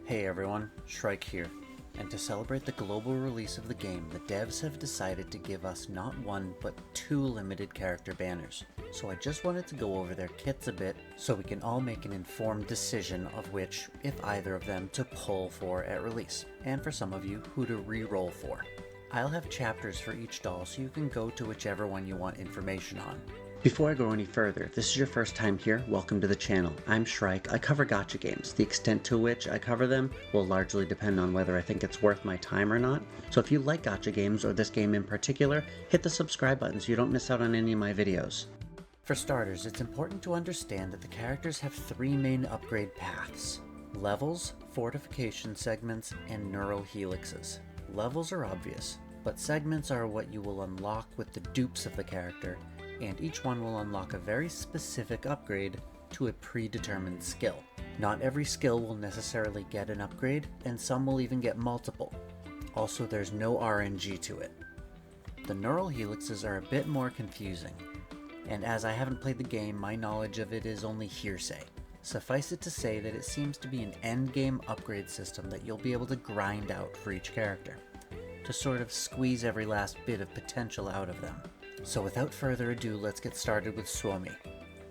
Hey everyone, Shrike here, and to celebrate the global release of the game, the devs have decided to give us not one, but two limited character banners. So I just wanted to go over their kits a bit, so we can all make an informed decision of which, if either of them, to pull for at release, and for some of you, who to re-roll for. I'll have chapters for each doll so you can go to whichever one you want information on. Before I go any further, if this is your first time here, welcome to the channel. I'm Shrike. I cover gacha games. The extent to which I cover them will largely depend on whether I think it's worth my time or not. So if you like gacha games, or this game in particular, hit the subscribe button so you don't miss out on any of my videos. For starters, it's important to understand that the characters have three main upgrade paths: levels, fortification segments, and neural helixes. Levels are obvious, but segments are what you will unlock with the dupes of the character, and each one will unlock a very specific upgrade to a predetermined skill. Not every skill will necessarily get an upgrade, and some will even get multiple. Also, there's no RNG to it. The neural helixes are a bit more confusing, and as I haven't played the game, my knowledge of it is only hearsay. Suffice it to say that it seems to be an endgame upgrade system that you'll be able to grind out for each character, to sort of squeeze every last bit of potential out of them. So without further ado, let's get started with Suomi.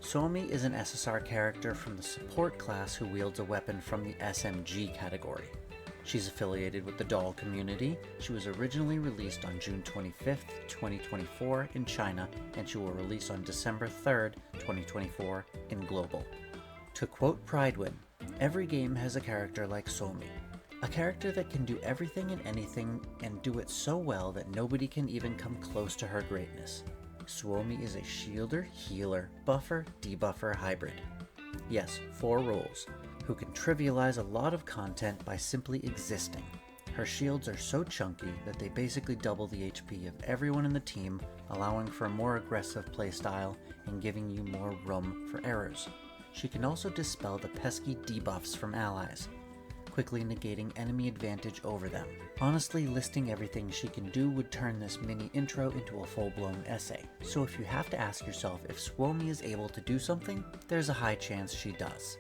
Suomi is an SSR character from the support class who wields a weapon from the SMG category. She's affiliated with the doll community. She was originally released on June 25th, 2024 in China, and she will release on December 3rd, 2024 in global. To quote Pridewin, "Every game has a character like Suomi. A character that can do everything and anything and do it so well that nobody can even come close to her greatness. Suomi is a shielder, healer, buffer, debuffer hybrid. Yes, 4 roles, who can trivialize a lot of content by simply existing. Her shields are so chunky that they basically double the HP of everyone in the team, allowing for a more aggressive playstyle and giving you more room for errors. She can also dispel the pesky debuffs from allies, quickly negating enemy advantage over them. Honestly, listing everything she can do would turn this mini intro into a full-blown essay. So if you have to ask yourself if Suomi is able to do something, there's a high chance she does.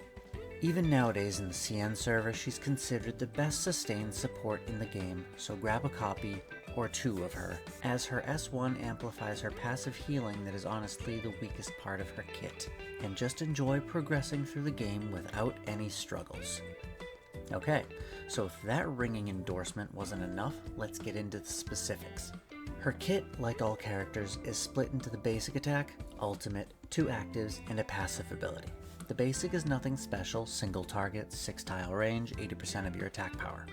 Even nowadays in the CN server, she's considered the best sustained support in the game, so grab a copy or 2 of her, as her S1 amplifies her passive healing that is honestly the weakest part of her kit, and just enjoy progressing through the game without any struggles. Okay, so if that ringing endorsement wasn't enough, let's get into the specifics. Her kit, like all characters, is split into the basic attack, ultimate, 2 actives, and a passive ability. The basic is nothing special: single target, 6 tile range, 80% of your attack power.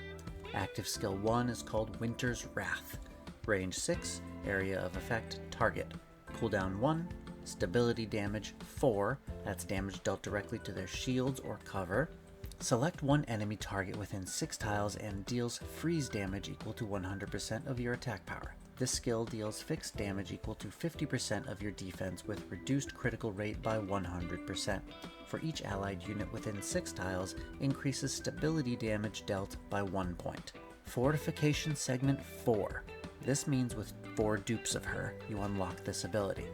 Active skill 1 is called Winter's Wrath. Range 6, area of effect, target. Cooldown 1, stability damage 4, that's damage dealt directly to their shields or cover. Select one enemy target within 6 tiles and deals freeze damage equal to 100% of your attack power. This skill deals fixed damage equal to 50% of your defense with reduced critical rate by 100%. For each allied unit within 6 tiles, increases stability damage dealt by 1 point. Fortification segment 4. This means with 4 dupes of her, you unlock this ability.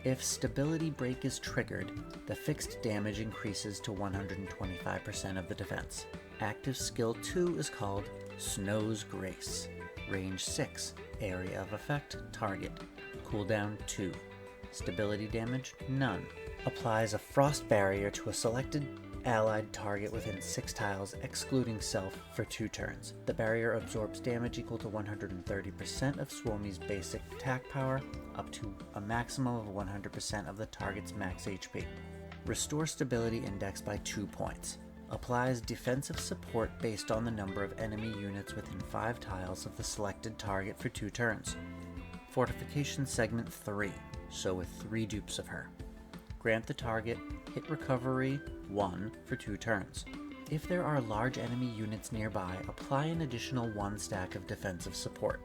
If stability break is triggered, the fixed damage increases to 125% of the defense. Active skill 2 is called Snow's Grace. Range 6, area of effect, target. Cooldown 2. Stability damage, none. Applies a frost barrier to a selected allied target within 6 tiles, excluding self, for 2 turns. The barrier absorbs damage equal to 130% of Suomi's basic attack power, up to a maximum of 100% of the target's max HP. Restore stability index by 2 points. Applies defensive support based on the number of enemy units within 5 tiles of the selected target for 2 turns. Fortification segment 3, so with 3 dupes of her. Grant the target hit recovery 1 for 2 turns. If there are large enemy units nearby, apply an additional 1 stack of defensive support.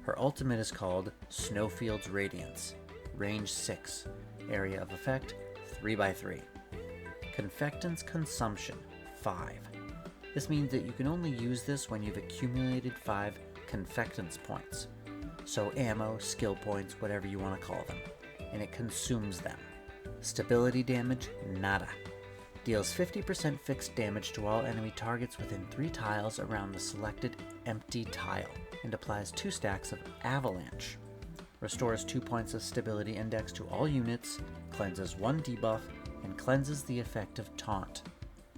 Her ultimate is called Snowfield's Radiance. Range 6, area of effect 3x3. Confectants consumption 5. This means that you can only use this when you've accumulated 5 confectants points. So ammo, skill points, whatever you want to call them. And it consumes them. Stability damage, nada. Deals 50% fixed damage to all enemy targets within 3 tiles around the selected empty tile, and applies 2 stacks of Avalanche. Restores 2 points of stability index to all units, cleanses 1 debuff, and cleanses the effect of Taunt.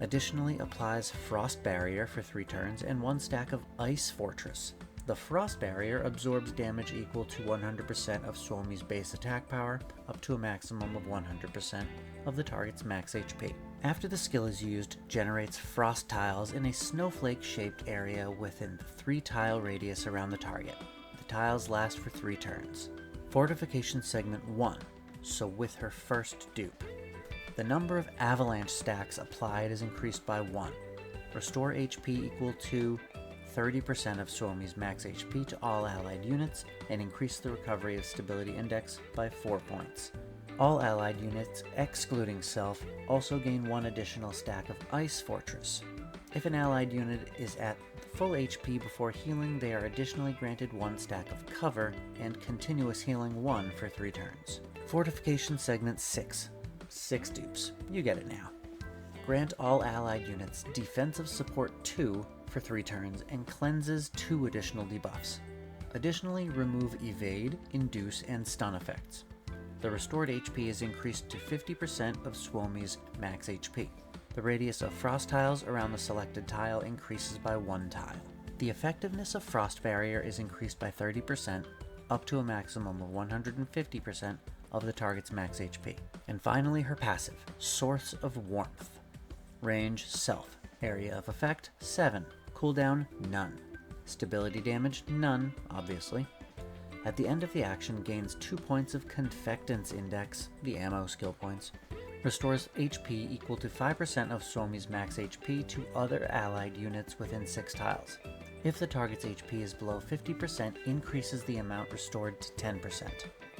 Additionally, applies Frost Barrier for 3 turns and 1 stack of Ice Fortress. The Frost Barrier absorbs damage equal to 100% of Suomi's base attack power, up to a maximum of 100% of the target's max HP. After the skill is used, generates frost tiles in a snowflake-shaped area within the 3-tile radius around the target. The tiles last for 3 turns. Fortification Segment 1, so with her first dupe. The number of Avalanche stacks applied is increased by 1. Restore HP equal to 30% of Suomi's max HP to all allied units, and increase the recovery of stability index by 4 points. All allied units, excluding self, also gain 1 additional stack of Ice Fortress. If an allied unit is at full HP before healing, they are additionally granted 1 stack of cover and continuous healing 1 for 3 turns. Fortification Segment 6. 6 dupes. You get it now. Grant all allied units Defensive Support 2 for 3 turns and cleanses 2 additional debuffs. Additionally, remove Evade, Induce, and Stun effects. The restored HP is increased to 50% of Suomi's max HP. The radius of frost tiles around the selected tile increases by 1 tile. The effectiveness of Frost Barrier is increased by 30%, up to a maximum of 150% of the target's max HP. And finally, her passive, Source of Warmth. Range, Self. Area of Effect, 7. Cooldown, none. Stability damage, none, obviously. At the end of the action, gains 2 points of Confectance Index, the ammo skill points. Restores HP equal to 5% of Suomi's max HP to other allied units within 6 tiles. If the target's HP is below 50%, increases the amount restored to 10%.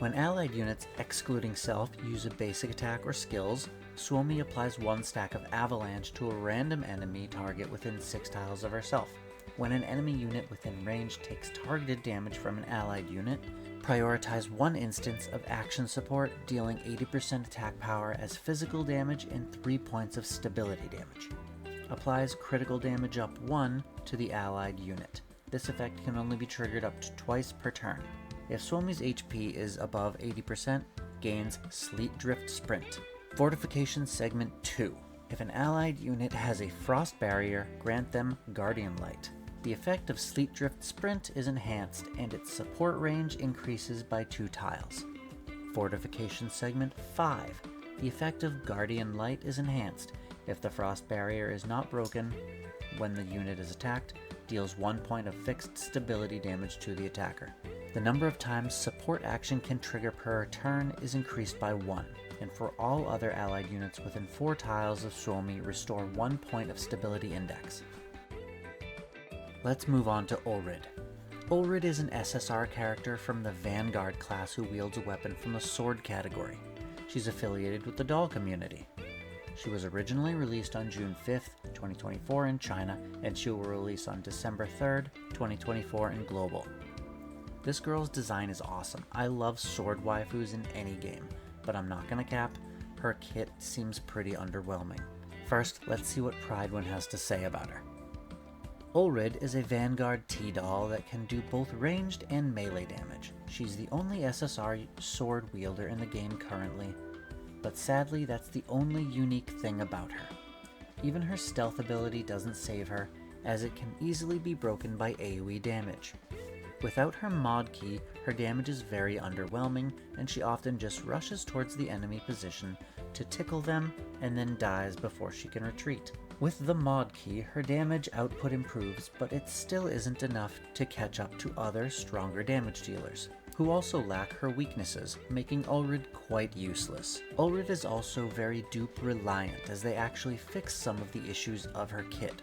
When allied units, excluding self, use a basic attack or skills, Suomi applies 1 stack of Avalanche to a random enemy target within 6 tiles of herself. When an enemy unit within range takes targeted damage from an allied unit, prioritize 1 instance of action support, dealing 80% attack power as physical damage and 3 points of stability damage. Applies critical damage up 1 to the allied unit. This effect can only be triggered up to twice per turn. If Suomi's HP is above 80%, gains Sleet Drift Sprint. Fortification Segment 2. If an allied unit has a frost barrier, grant them Guardian Light. The effect of Sleet Drift Sprint is enhanced, and its support range increases by 2 tiles. Fortification Segment 5. The effect of Guardian Light is enhanced. If the frost barrier is not broken when the unit is attacked, deals 1 point of fixed stability damage to the attacker. The number of times support action can trigger per turn is increased by 1, and for all other allied units within 4 tiles of Suomi, restore 1 point of stability index. Let's move on to Ullrid. Ullrid is an SSR character from the Vanguard class who wields a weapon from the sword category. She's affiliated with the doll community. She was originally released on June 5th, 2024 in China, and she will release on December 3rd, 2024 in Global. This girl's design is awesome. I love sword waifus in any game, but I'm not gonna cap, her kit seems pretty underwhelming. First, let's see what Pride1 has to say about her. Ullrid is a Vanguard T-doll that can do both ranged and melee damage. She's the only SSR sword wielder in the game currently, but sadly that's the only unique thing about her. Even her stealth ability doesn't save her, as it can easily be broken by AoE damage. Without her mod key, her damage is very underwhelming, and she often just rushes towards the enemy position to tickle them and then dies before she can retreat. With the mod key, her damage output improves, but it still isn't enough to catch up to other stronger damage dealers, who also lack her weaknesses, making Ullrid quite useless. Ullrid is also very dupe reliant, as they actually fix some of the issues of her kit.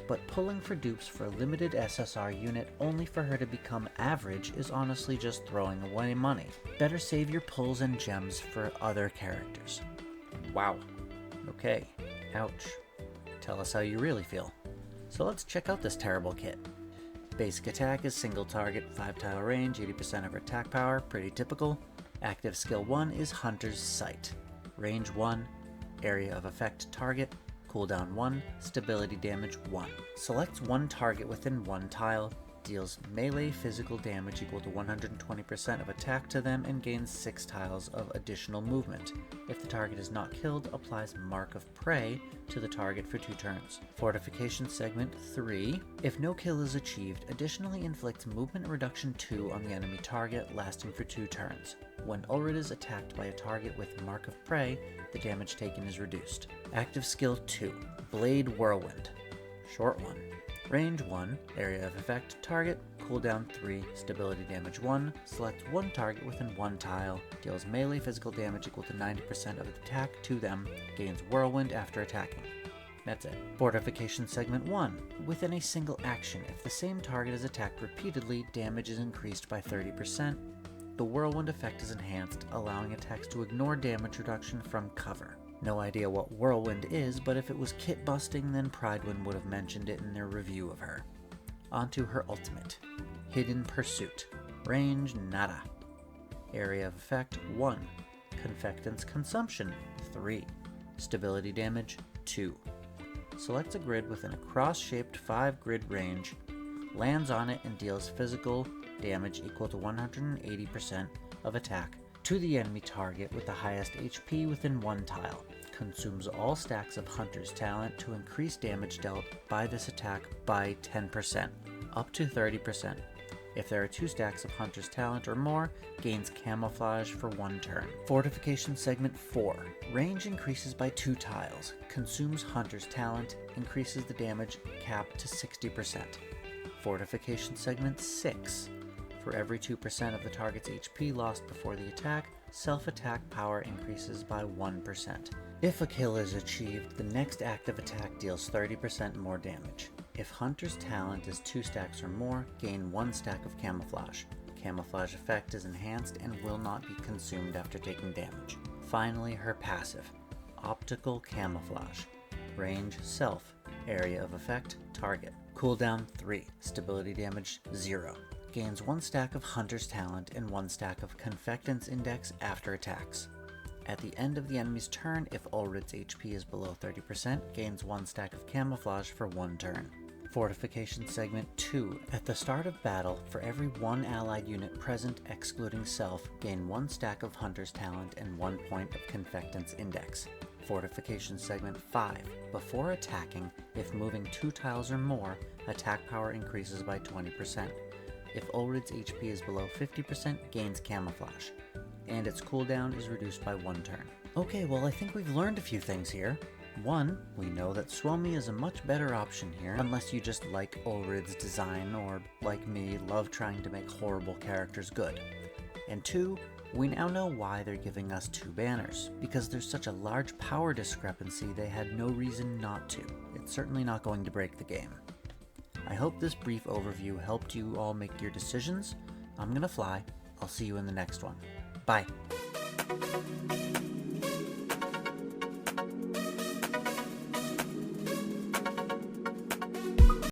But pulling for dupes for a limited SSR unit only for her to become average is honestly just throwing away money. Better save your pulls and gems for other characters. Wow. Okay. Ouch. Tell us how you really feel. So let's check out this terrible kit. Basic attack is single target, 5 tile range, 80% of her attack power, pretty typical. Active skill 1 is Hunter's Sight. Range 1, area of effect target, cooldown 1, stability damage 1. Selects one target within one tile, deals melee physical damage equal to 120% of attack to them, and gains 6 tiles of additional movement. If the target is not killed, applies Mark of Prey to the target for 2 turns. Fortification Segment 3. If no kill is achieved, additionally inflicts movement reduction 2 on the enemy target, lasting for 2 turns. When Ullrid is attacked by a target with Mark of Prey, the damage taken is reduced. Active Skill 2. Blade Whirlwind. Short 1. Range 1, area of effect, target, cooldown 3, stability damage 1, select one target within one tile, deals melee physical damage equal to 90% of the attack to them, gains whirlwind after attacking. That's it. Fortification Segment 1. Within a single action, if the same target is attacked repeatedly, damage is increased by 30%. The whirlwind effect is enhanced, allowing attacks to ignore damage reduction from cover. No idea what Whirlwind is, but if it was kit busting, then Pridewind would have mentioned it in their review of her. Onto her ultimate. Hidden Pursuit. Range nada. Area of effect 1. Confectance consumption 3. Stability damage 2. Selects a grid within a cross-shaped 5-grid range, lands on it, and deals physical damage equal to 180% of attack to the enemy target with the highest HP within one tile. Consumes all stacks of Hunter's Talent to increase damage dealt by this attack by 10%, up to 30%. If there are 2 stacks of Hunter's Talent or more, gains Camouflage for 1 turn. Fortification Segment 4. Range increases by 2 tiles. Consumes Hunter's Talent, increases the damage cap to 60%. Fortification Segment 6. For every 2% of the target's HP lost before the attack, self-attack power increases by 1%. If a kill is achieved, the next active attack deals 30% more damage. If Hunter's Talent is 2 stacks or more, gain 1 stack of Camouflage. Camouflage effect is enhanced and will not be consumed after taking damage. Finally, her passive. Optical Camouflage. Range Self. Area of effect Target. Cooldown 3. Stability damage 0. Gains 1 stack of Hunter's Talent and 1 stack of Confectance Index after attacks. At the end of the enemy's turn, if Ullrid's HP is below 30%, gains 1 stack of Camouflage for 1 turn. Fortification Segment 2. At the start of battle, for every 1 allied unit present excluding self, gain 1 stack of Hunter's Talent and 1 point of Confectance Index. Fortification Segment 5. Before attacking, if moving 2 tiles or more, attack power increases by 20%. If Ullrid's HP is below 50%, gains Camouflage, and its cooldown is reduced by 1 turn. Okay, well I think we've learned a few things here. 1, we know that Suomi is a much better option here, unless you just like Ullrid's design or, like me, love trying to make horrible characters good. And 2, we now know why they're giving us 2 banners, because there's such a large power discrepancy they had no reason not to. It's certainly not going to break the game. I hope this brief overview helped you all make your decisions. I'm gonna fly. I'll see you in the next one. Bye.